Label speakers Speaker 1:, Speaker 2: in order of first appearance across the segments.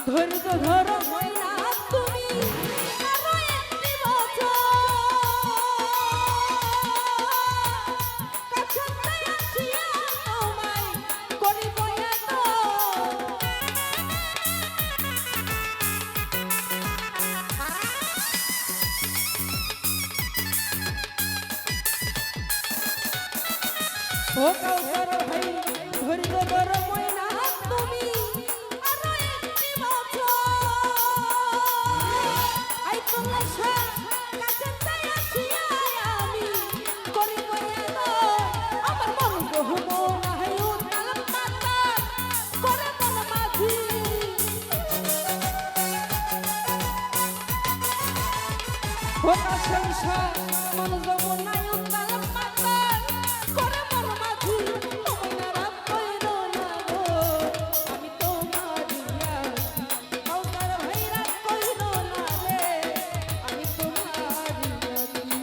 Speaker 1: ধৈর্য ধরো ময়না তুমি আরো একটি বছর কাছে আসিয়া তোমায় করিব এত ও কাউসার ভাই ধৈর্য ধরো ময়না তুমি সংসার মন যমুনায় উত্তাল পাতাল করে মন মাঝি তুমি রাত কইর না গো আমি তোমার দিয়া কাউসার ভাই রাত কইর না রে আমি তোমার দিয়া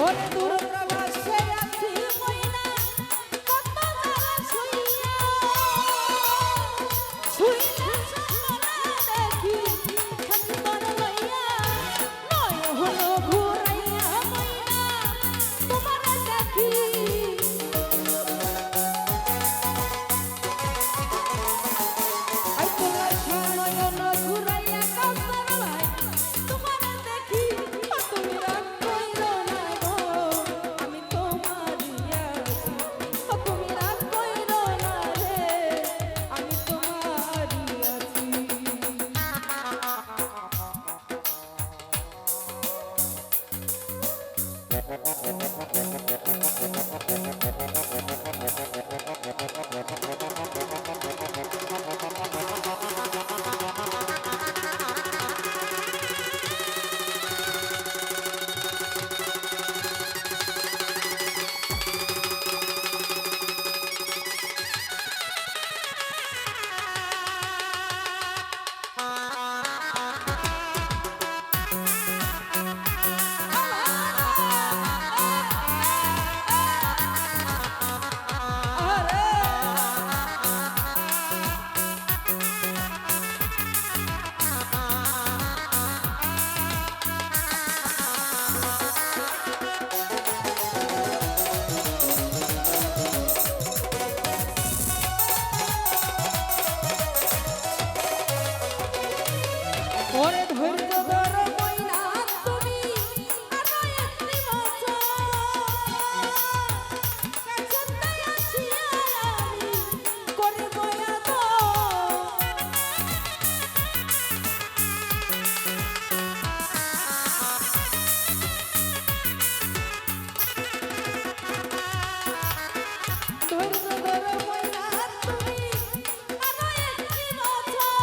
Speaker 1: ওরে দূর প্রবাসে আছি মইনা কত জ্বালা শুইয়া শুইয়া স্বপ্ন দেখি খালি তোর লইয়া নয় হলো ঘুরাইয়া মইনা তোমার দেখি আই তোমার নয়ন ঘুরাইয়া কাউসার ভাই তোমার দেখি তুমি রাগ কইরো না গো আমি তোমারই আছি তুমি রাগ কইরো না রে আমি তোমারই আছি ওরে ধৈর্য ধর মইনা তুমি আরো একটি বছর কাছেতে আছি আমি করিব আদর ধৈর্য ধর মইনা তুমি আরো একটি বছর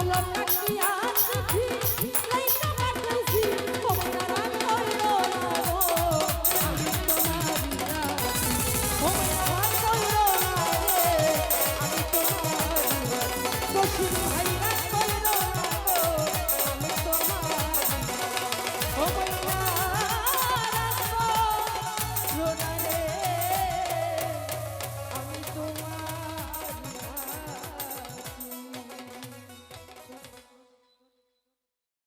Speaker 1: Love